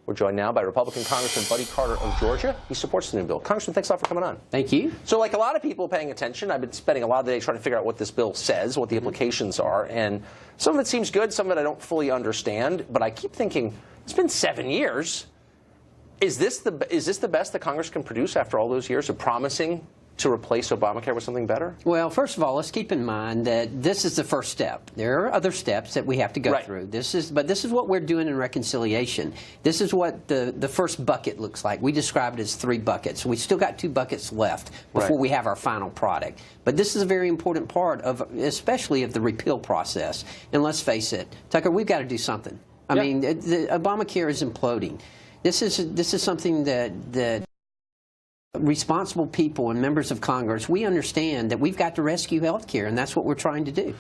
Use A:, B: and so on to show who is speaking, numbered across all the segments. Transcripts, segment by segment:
A: We're joined now by Republican Congressman Buddy Carter of Georgia. He supports the new bill. Congressman, thanks a lot for coming on.
B: Thank you.
A: So like a lot of people paying attention, I've been spending a lot of the day trying to figure out what this bill says, what the implications are, and some of it seems good, some of it I don't fully understand, but I keep thinking, it's been 7 years. Is this the best that Congress can produce after all those years of promising to replace Obamacare with something better?
B: Well, first of all, let's keep in mind that this is the first step. There are other steps that we have to go through. This is what we're doing in reconciliation. This is what the first bucket looks like. We describe it as 3 buckets. We still got 2 buckets left before we have our final product. But this is a very important part of, especially of the repeal process. And let's face it, Tucker, we've got to do something. I mean, Obamacare is imploding. This is something that responsible people and members of Congress, we understand that we've got to rescue health care, and that's what we're trying to do.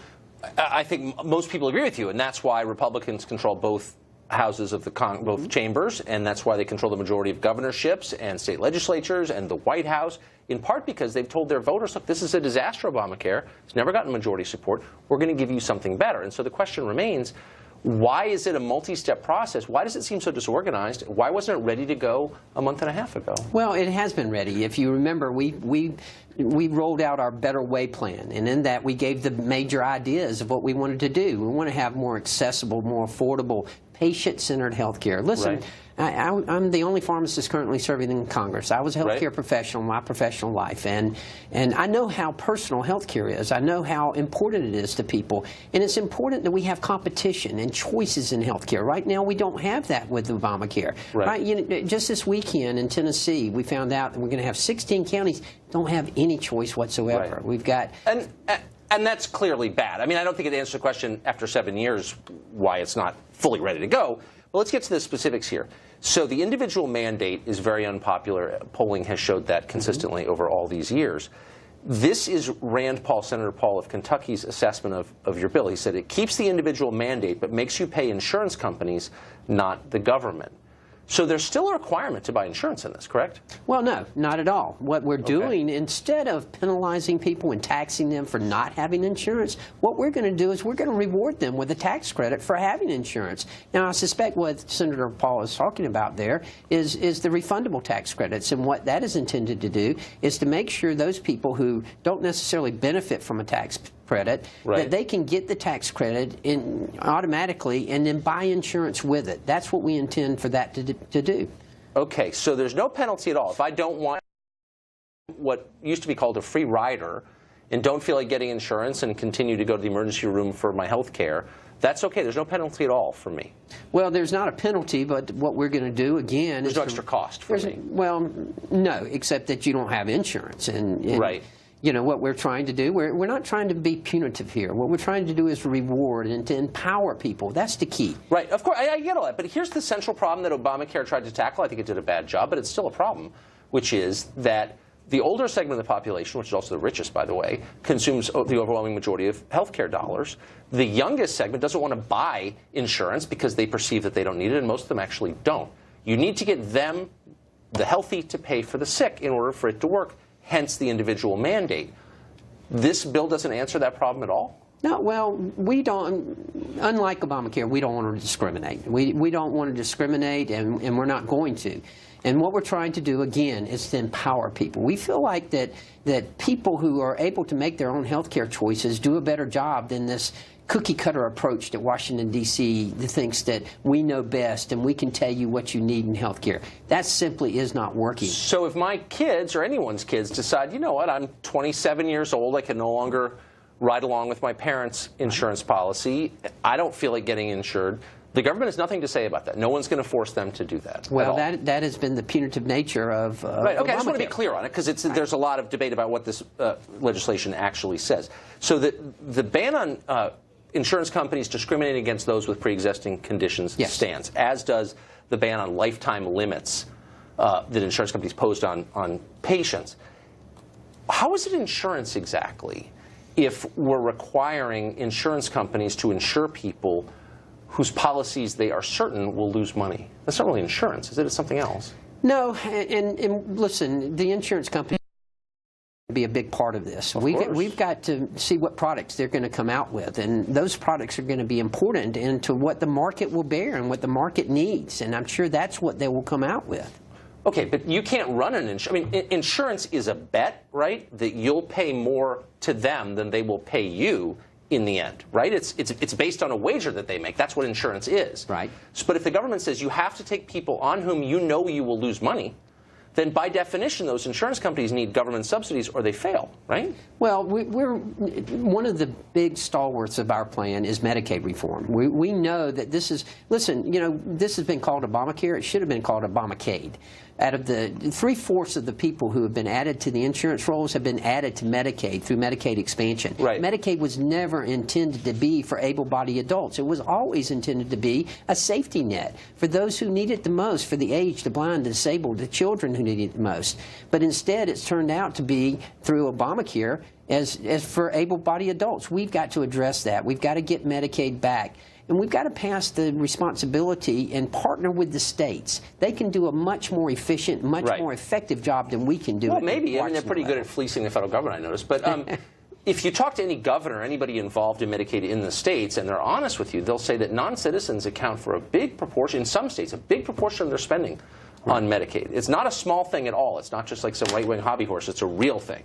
A: I think most people agree with you, and that's why Republicans control both houses of the both chambers, and that's why they control the majority of governorships and state legislatures and the White House, in part because they've told their voters, look, this is a disaster, Obamacare. It's never gotten majority support. We're going to give you something better. And so the question remains, why is it a multi-step process? Why does it seem so disorganized? Why wasn't it ready to go a month and a half ago?
B: Well, it has been ready. If you remember, we rolled out our Better Way plan, and in that we gave the major ideas of what we wanted to do. We want to have more accessible, more affordable, patient-centered health care. Listen, I'm the only pharmacist currently serving in Congress. I was a health care professional in my professional life, and I know how personal health care is. I know how important it is to people, and it's important that we have competition and choices in health care. Right now, we don't have that with Obamacare. You know, just this weekend in Tennessee, we found out that we're going to have 16 counties don't have any choice whatsoever. We've got...
A: And that's clearly bad. I mean, I don't think it answers the question after 7 years why it's not fully ready to go. But let's get to the specifics here. So the individual mandate is very unpopular. Polling has showed that consistently over all these years. This is Rand Paul, Senator Paul of Kentucky's assessment of your bill. He said it keeps the individual mandate but makes you pay insurance companies, not the government. So there's still a requirement to buy insurance in this, correct?
B: Well, no, not at all. What we're doing, instead of penalizing people and taxing them for not having insurance, what we're going to do is we're going to reward them with a tax credit for having insurance. Now, I suspect what Senator Paul is talking about there is the refundable tax credits. And what that is intended to do is to make sure those people who don't necessarily benefit from a tax credit, that they can get the tax credit automatically and then buy insurance with it. That's what we intend for that to do.
A: Okay, so there's no penalty at all. If I don't want what used to be called a free rider and don't feel like getting insurance and continue to go to the emergency room for my health care, that's okay. There's no penalty at all for me.
B: Well, there's not a penalty, but what we're going to do, again...
A: There's no extra cost for me.
B: Well, no, except that you don't have insurance. And you know, what we're trying to do, we're not trying to be punitive here. What we're trying to do is reward and to empower people. That's the key.
A: Right. Of course, I get all that. But here's the central problem that Obamacare tried to tackle. I think it did a bad job, but it's still a problem, which is that the older segment of the population, which is also the richest, by the way, consumes the overwhelming majority of health care dollars. The youngest segment doesn't want to buy insurance because they perceive that they don't need it, and most of them actually don't. You need to get them, the healthy, to pay for the sick in order for it to work. Hence the individual mandate. This bill doesn't answer that problem at all?
B: No, well, we don't, unlike Obamacare, we don't want to discriminate. We don't want to discriminate, and we're not going to. And what we're trying to do, again, is to empower people. We feel like that people who are able to make their own health care choices do a better job than this cookie-cutter approach that Washington, D.C. thinks that we know best and we can tell you what you need in health care. That simply is not working.
A: So if my kids or anyone's kids decide, you know what, I'm 27 years old, I can no longer ride along with my parents' insurance policy, I don't feel like getting insured, the government has nothing to say about that. No one's going to force them to do that.
B: Well, that has been the punitive nature of
A: okay,
B: Obamacare.
A: I just want to be clear on it, because there's a lot of debate about what this legislation actually says. So the ban on insurance companies discriminating against those with pre-existing conditions stands, as does the ban on lifetime limits that insurance companies posed on patients. How is it insurance exactly if we're requiring insurance companies to insure people whose policies they are certain will lose money? That's not really insurance, is it? It's something else.
B: No, and listen, the insurance company be a big part of this.
A: Of course.
B: We've got to see what products they're going to come out with, and those products are going to be important into what the market will bear and what the market needs, and I'm sure that's what they will come out with.
A: Okay, but you can't run an insurance. I mean, insurance is a bet, right? That you'll pay more to them than they will pay you in the end, right? It's based on a wager that they make. That's what insurance is.
B: Right.
A: So, but if the government says you have to take people on whom you know you will lose money, then by definition, those insurance companies need government subsidies or they fail, right?
B: Well, we're one of the big stalwarts of our plan is Medicaid reform. We know that this is, listen, you know, this has been called Obamacare. It should have been called Obamacade. Out of the 3/4 of the people who have been added to the insurance rolls have been added to Medicaid through Medicaid expansion.
A: Right.
B: Medicaid was never intended to be for able-bodied adults. It was always intended to be a safety net for those who need it the most, for the aged, the blind, the disabled, the children who need it the most. But instead, it's turned out to be through Obamacare as for able-bodied adults. We've got to address that. We've got to get Medicaid back. And we've got to pass the responsibility and partner with the states. They can do a much more efficient, much more effective job than we can do.
A: Well, maybe. I mean, they're pretty good at fleecing the federal government, I noticed. But if you talk to any governor, anybody involved in Medicaid in the states, and they're honest with you, they'll say that non-citizens account for a big proportion, in some states, a big proportion of their spending on Medicaid. It's not a small thing at all. It's not just like some right-wing hobby horse. It's a real thing.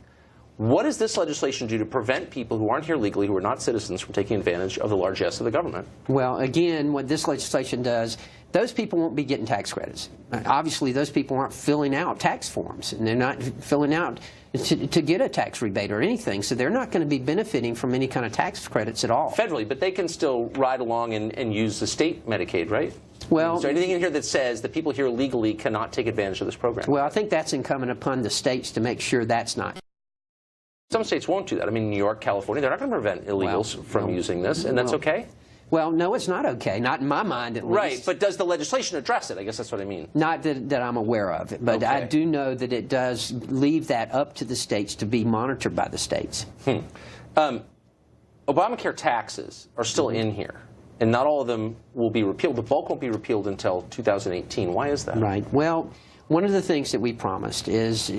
A: What does this legislation do to prevent people who aren't here legally, who are not citizens, from taking advantage of the largesse of the government?
B: Well, again, what this legislation does, those people won't be getting tax credits. Obviously, those people aren't filling out tax forms, and they're not filling out to get a tax rebate or anything, so they're not going to be benefiting from any kind of tax credits at all.
A: Federally, but they can still ride along and use the state Medicaid, right?
B: Well,
A: is there anything in here that says that people here legally cannot take advantage of this program?
B: Well, I think that's incumbent upon the states to make sure that's not.
A: Some states won't do that. I mean, New York, California, they're not going to prevent illegals from using this, and that's okay?
B: Well, no, it's not okay. Not in my mind, at least.
A: Right, but does the legislation address it? I guess that's what I mean.
B: Not that I'm aware of, but I do know that it does leave that up to the states to be monitored by the states.
A: Obamacare taxes are still in here, and not all of them will be repealed. The bulk won't be repealed until 2018. Why is that?
B: Right. Well, one of the things that we promised is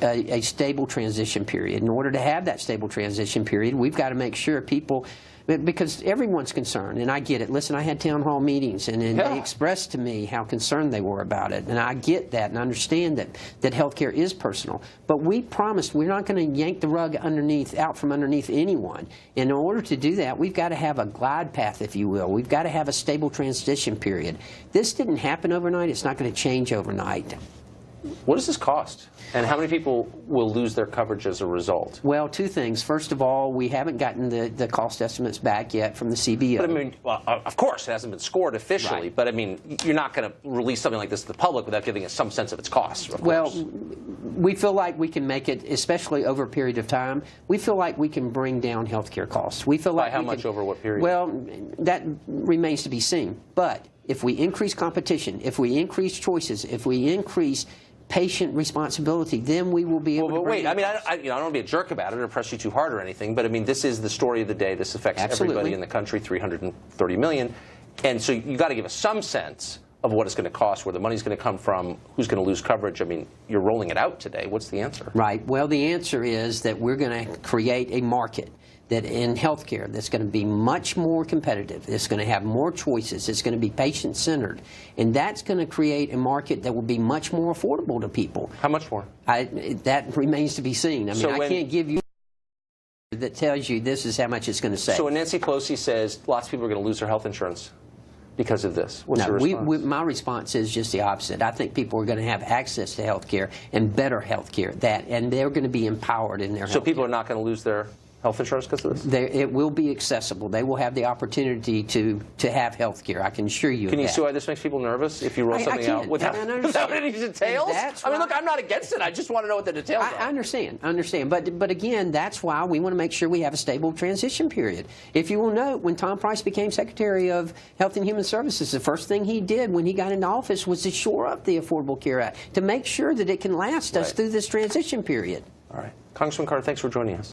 B: a stable transition period. In order to have that stable transition period, we've got to make sure people, because everyone's concerned, and I get it. Listen, I had town hall meetings, and they expressed to me how concerned they were about it, and I get that and understand that health care is personal. But we promised we're not going to yank the rug out from underneath anyone. And in order to do that, we've got to have a glide path, if you will. We've got to have a stable transition period. This didn't happen overnight. It's not going to change overnight.
A: What does this cost? And how many people will lose their coverage as a result?
B: Well, two things. First of all, we haven't gotten the cost estimates back yet from the CBO.
A: But I mean, well, of course, it hasn't been scored officially. Right. But I mean, you're not going to release something like this to the public without giving us some sense of its costs.
B: Well, we feel like we can make it, especially over a period of time. We feel like we can bring down health care costs. We feel like
A: by how much over what period?
B: Well, that remains to be seen. But if we increase competition, if we increase choices, if we increase patient responsibility, then we will be able to bring
A: wait, I mean, I don't want to be a jerk about it or press you too hard or anything, but I mean, this is the story of the day. This affects everybody in the country, 330 million. And so you got to give us some sense of what it's going to cost, where the money's going to come from, who's going to lose coverage. I mean, you're rolling it out today. What's the answer?
B: Right. Well, the answer is that we're going to create a market that in healthcare that's going to be much more competitive. It's going to have more choices. It's going to be patient-centered. And that's going to create a market that will be much more affordable to people.
A: How much more?
B: That remains to be seen. I mean, I can't give you that tells you this is how much it's going to save.
A: So when Nancy Pelosi says lots of people are going to lose their health insurance because of this, what's your response?
B: My response is just the opposite. I think people are going to have access to health care and better health care, and they're going to be empowered in their health care.
A: So people are not going to lose their health insurance because of this?
B: It will be accessible. They will have the opportunity to have health care. I can assure you
A: Can
B: of
A: you
B: that.
A: see why this makes people nervous if you roll something out without any details? I mean, look, I'm not against it. I just want to know what the details are.
B: I understand. But again, that's why we want to make sure we have a stable transition period. If you will note, when Tom Price became Secretary of Health and Human Services, the first thing he did when he got into office was to shore up the Affordable Care Act to make sure that it can last us through this transition period.
A: All right. Congressman Carter, thanks for joining us.